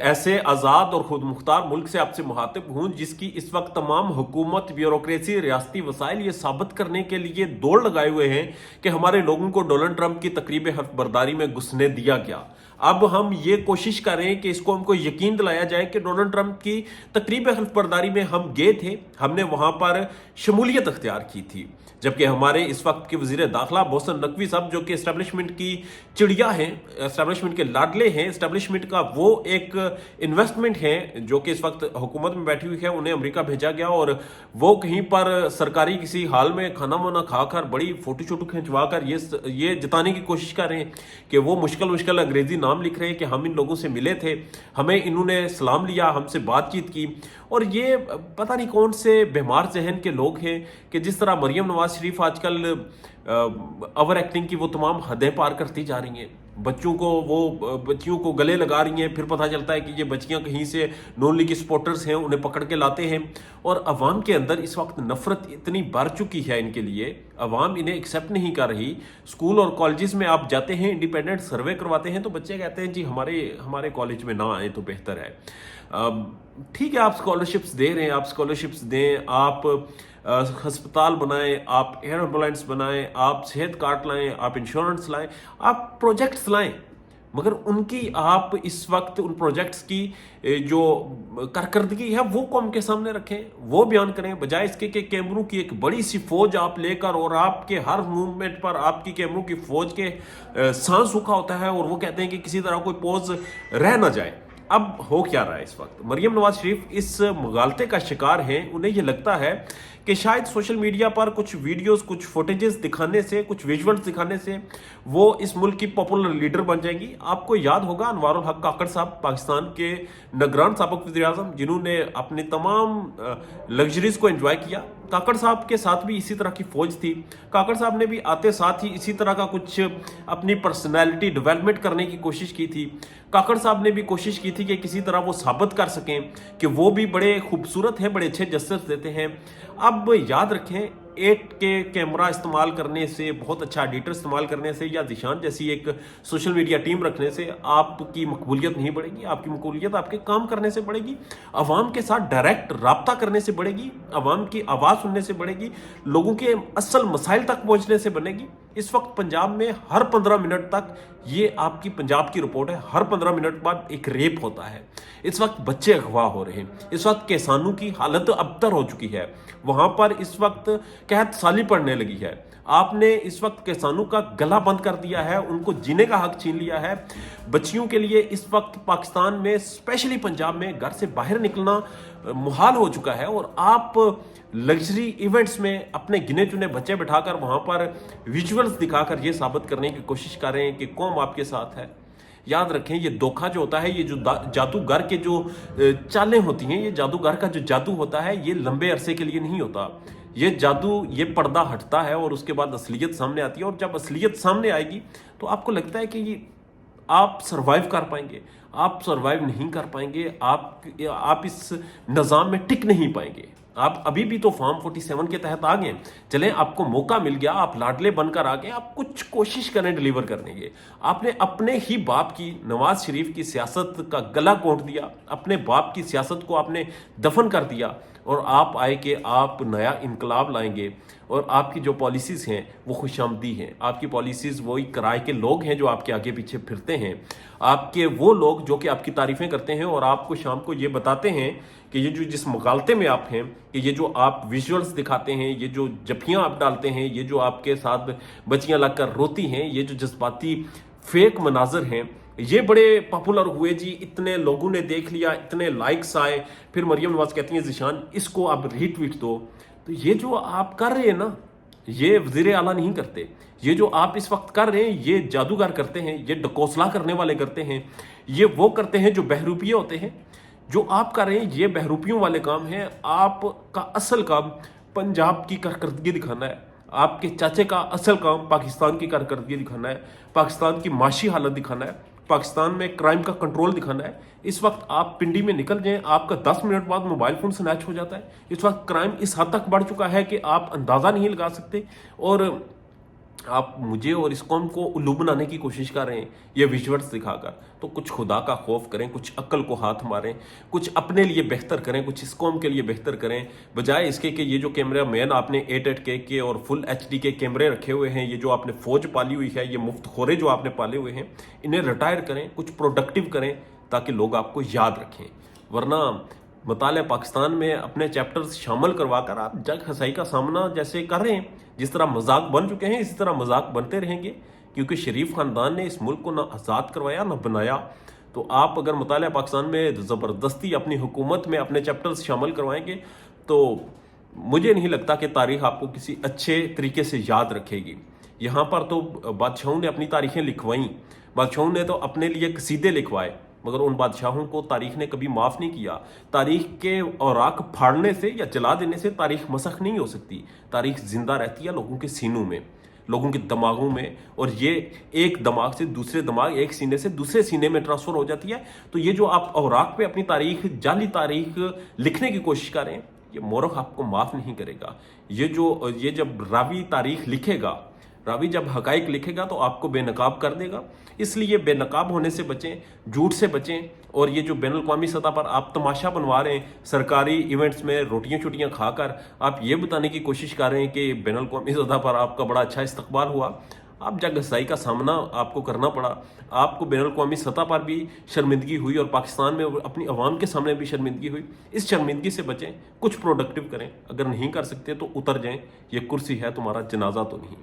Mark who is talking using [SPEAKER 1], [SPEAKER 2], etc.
[SPEAKER 1] ऐसे आज़ाद और खुद मुख्तार मुल्क से आपसे मुखातिब हूँ जिसकी इस वक्त तमाम हुकूमत, ब्यूरोक्रेसी, रियासती वसाइल ये साबित करने के लिए दौड़ लगाए हुए हैं कि हमारे लोगों को डोनाल्ड ट्रंप की तकरीब हल्फ बर्दारी में घुसने दिया गया। अब हम ये कोशिश करें कि इसको हमको यकीन दिलाया जाए कि डोनाल्ड ट्रंप की तकरीब हल्फ बर्दारी में हम गए थे, हमने वहाँ पर शमूलियत अख्तियार की थी, जबकि हमारे इस वक्त के वज़ीर दाखिला मोहसिन नकवी साहब, जो कि एस्टेब्लिशमेंट की चिड़िया हैं, एस्टेब्लिशमेंट के लाडले हैं, एस्टेब्लिशमेंट का वो एक इन्वेस्टमेंट है जो कि इस वक्त हुकूमत में बैठी हुई है, उन्हें अमेरिका भेजा गया और वो कहीं पर सरकारी किसी हाल में खाना वाना खाकर बड़ी फोटो शोटो खिंचवा कर ये जताने की कोशिश कर रहे हैं कि वो मुश्किल अंग्रेजी नाम लिख रहे हैं कि हम इन लोगों से मिले थे, हमें इन्होंने सलाम लिया, हमसे बातचीत की। और ये पता नहीं कौन से बीमार जहन के लोग हैं कि जिस तरह मरियम नवाज शरीफ आजकल ओवर एक्टिंग की वो तमाम हदें पार करती जा रही हैं, बच्चियों को गले लगा रही हैं, फिर पता चलता है कि ये बच्चियां कहीं से नॉन लीग सपोर्टर्स हैं, उन्हें पकड़ के लाते हैं। और अवाम के अंदर इस वक्त नफरत इतनी बढ़ चुकी है इनके लिए, अवाम इन्हें एक्सेप्ट नहीं कर रही। स्कूल और कॉलेजेस में आप जाते हैं, इंडिपेंडेंट सर्वे करवाते हैं तो बच्चे कहते हैं जी हमारे कॉलेज में ना आए तो बेहतर है। ठीक है, आप स्कॉलरशिप्स दे रहे हैं, आप स्कॉलरशिप्स दें, आप हस्पताल बनाएं, आप एयर एम्बुलेंस बनाएं, आप सेहत कार्ड लाएं, आप इंश्योरेंस लाएं, आप प्रोजेक्ट्स लाएं, मगर उनकी आप इस वक्त उन प्रोजेक्ट्स की जो कारकर्दगी है वो कौम के सामने रखें, वो बयान करें, बजाय इसके कि कैमरों की एक बड़ी सी फौज आप लेकर और आपके हर मूवमेंट पर आपकी कैमरों की फौज के सांस सूखा होता है और वो कहते हैं कि किसी तरह कोई पोज रह ना जाए। अब हो क्या रहा है इस वक्त, मरियम नवाज शरीफ इस मुगालते का शिकार हैं। उन्हें यह लगता है कि शायद सोशल मीडिया पर कुछ वीडियोस, कुछ फुटेजेस दिखाने से, कुछ विजुअल्स दिखाने से वो इस मुल्क की पॉपुलर लीडर बन जाएंगी। आपको याद होगा अनवारुल हक काकड़ साहब, पाकिस्तान के निगरान साबिक वज़ीर-ए-आज़म, जिन्होंने अपनी तमाम लग्जरीज को एंजॉय किया। काकड़ साहब के साथ भी इसी तरह की फौज थी। काकड़ साहब ने भी आते साथ ही इसी तरह का कुछ अपनी पर्सनैलिटी डेवलपमेंट करने की कोशिश की थी। काकड़ साहब ने भी कोशिश की थी कि किसी तरह वो साबित कर सकें कि वो भी बड़े खूबसूरत हैं, बड़े अच्छे जस्टिस देते हैं। अब याद रखें, 8K कैमरा इस्तेमाल करने से, बहुत अच्छा एडिटर इस्तेमाल करने से या दिशान जैसी एक सोशल मीडिया टीम रखने से आपकी मकबूलियत नहीं बढ़ेगी। आपकी मकबूलियत आपके काम करने से बढ़ेगी, अवाम के साथ डायरेक्ट राब्ता करने से बढ़ेगी, अवाम की आवाज़ सुनने से बढ़ेगी, लोगों के असल मसाइल तक पहुंचने से बनेगी। इस वक्त पंजाब में हर 15 मिनट तक, ये आपकी पंजाब की रिपोर्ट है, हर 15 मिनट बाद एक रेप होता है। इस वक्त बच्चे अगवा हो रहे हैं, इस वक्त किसानों की हालत अबतर हो चुकी है, वहां पर इस वक्त कहत साली पड़ने लगी है। आपने इस वक्त किसानों का गला बंद कर दिया है, उनको जीने का हक छीन लिया है। बच्चियों के लिए इस वक्त पाकिस्तान में, स्पेशली पंजाब में, घर से बाहर निकलना मुहाल हो चुका है और आप लग्जरी इवेंट्स में अपने गिने चुने बच्चे बिठाकर वहां पर विजुअल्स दिखाकर ये साबित करने की कोशिश कर रहे हैं कि कौम आपके साथ है। याद रखें, ये धोखा जो होता है, ये जो जादूगर के जो चालें होती हैं, ये जादूगर का जो जादू होता है, ये लंबे अरसे के लिए नहीं होता। ये जादू, ये पर्दा हटता है और उसके बाद असलियत सामने आती है। और जब असलियत सामने आएगी तो आपको लगता है कि ये आप सरवाइव कर पाएंगे। आप सरवाइव नहीं कर पाएंगे, आप इस निज़ाम में टिक नहीं पाएंगे। आप अभी भी तो फॉर्म 47 के तहत आ गए, चलें, आपको मौका मिल गया, आप लाडले बनकर आ गए, आप कुछ कोशिश करें डिलीवर करने की। आपने अपने ही बाप की, नवाज शरीफ की सियासत का गला घोंट दिया, अपने बाप की सियासत को आपने दफन कर दिया और आप आए कि आप नया इनकलाब लाएंगे और आपकी जो पॉलिसीज़ हैं वो खुशामदी हैं। आपकी पॉलिसीज़ वही किराए के लोग हैं जो आपके आगे पीछे फिरते हैं, आपके वो लोग जो कि आपकी तारीफ़ें करते हैं और आपको शाम को ये बताते हैं कि ये जो जिस मुगालते में आप हैं, कि ये जो आप विजुअल्स दिखाते हैं, ये जो जफियाँ आप डालते हैं, ये जो आपके साथ बच्चियाँ लगकर रोती हैं, ये जो जज्बाती फेक मनाजर हैं, ये बड़े पॉपुलर हुए जी, इतने लोगों ने देख लिया, इतने लाइक्स आए, फिर मरियम नवाज कहती हैं ज़ीशान इसको आप रीट्वीट दो। तो ये जो आप कर रहे हैं ना, ये वज़ीर आला नहीं करते। ये जो आप इस वक्त कर रहे हैं, ये जादूगर करते हैं, ये डकोसला करने वाले करते हैं, ये वो करते हैं जो बहरूपिये होते हैं। जो आप कर रहे हैं ये बहरूपियों वाले काम हैं। आपका असल काम पंजाब की कारकर्दगी दिखाना है, आपके चाचे का असल काम पाकिस्तान की कारकर्दगी दिखाना है, पाकिस्तान की माशी हालत दिखाना है, पाकिस्तान में क्राइम का कंट्रोल दिखाना है। इस वक्त आप पिंडी में निकल जाएं, आपका 10 मिनट बाद मोबाइल फोन स्नैच हो जाता है। इस वक्त क्राइम इस हद तक बढ़ चुका है कि आप अंदाज़ा नहीं लगा सकते। और आप मुझे और इस कौम को उल्लू बनाने की कोशिश कर रहे हैं ये विजुअल्स दिखाकर। तो कुछ खुदा का खौफ करें, कुछ अक्ल को हाथ मारें, कुछ अपने लिए बेहतर करें, कुछ इस कौम के लिए बेहतर करें, बजाय इसके कि ये जो कैमरा मैन आपने 8K के और फुल HD के कैमरे रखे हुए हैं, ये जो आपने फौज पाली हुई है, ये मुफ्तखोरे जो आपने पाले हुए हैं, इन्हें रिटायर करें, कुछ प्रोडक्टिव करें ताकि लोग आपको याद रखें। वरना मुतालिया पाकिस्तान में अपने चैप्टर्स शामिल करवाकर आप जग हसाई का सामना जैसे कर रहे हैं, जिस तरह मजाक बन चुके हैं इसी तरह मजाक बनते रहेंगे, क्योंकि शरीफ खानदान ने इस मुल्क को ना आज़ाद करवाया ना बनाया। तो आप अगर मुतालिया पाकिस्तान में ज़बरदस्ती अपनी हुकूमत में अपने चैप्टर्स शामिल करवाएंगे तो मुझे नहीं लगता कि तारीख़ आपको किसी अच्छे तरीके से याद रखेगी। यहाँ पर तो बादशाहों ने अपनी तारीखें लिखवाई, बादशाहों ने तो अपने लिए कसीदे लिखवाए, मगर उन बादशाहों को तारीख ने कभी माफ़ नहीं किया। तारीख के औराक फाड़ने से या जला देने से तारीख मसख नहीं हो सकती। तारीख जिंदा रहती है लोगों के सीनों में, लोगों के दिमागों में, और ये एक दिमाग से दूसरे दिमाग, एक सीने से दूसरे सीने में ट्रांसफ़र हो जाती है। तो ये जो आप औराक पे अपनी तारीख, जाली तारीख लिखने की कोशिश कर रहे हैं, ये मोरख आपको माफ़ नहीं करेगा। ये जब रावी तारीख लिखेगा, रावी जब हकाइक लिखेगा तो आपको बेनकाब कर देगा। इसलिए बेनकाब होने से बचें, झूठ से बचें। और ये जो बैनुल-अक़वामी सतह पर आप तमाशा बनवा रहे हैं, सरकारी इवेंट्स में रोटियां छुट्टियां खाकर आप ये बताने की कोशिश कर रहे हैं कि बैनुल-अक़वामी सतह पर आपका बड़ा अच्छा इस्तकबाल हुआ, आप जग हसाई का सामना आपको करना पड़ा। आपको बैनुल-अक़वामी सतह पर भी शर्मिंदगी हुई और पाकिस्तान में अपनी अवाम के सामने भी शर्मिंदगी हुई। इस शर्मिंदगी से बचें, कुछ प्रोडक्टिव करें, अगर नहीं कर सकते तो उतर जाएं। ये कुर्सी है, तुम्हारा जनाजा तो नहीं।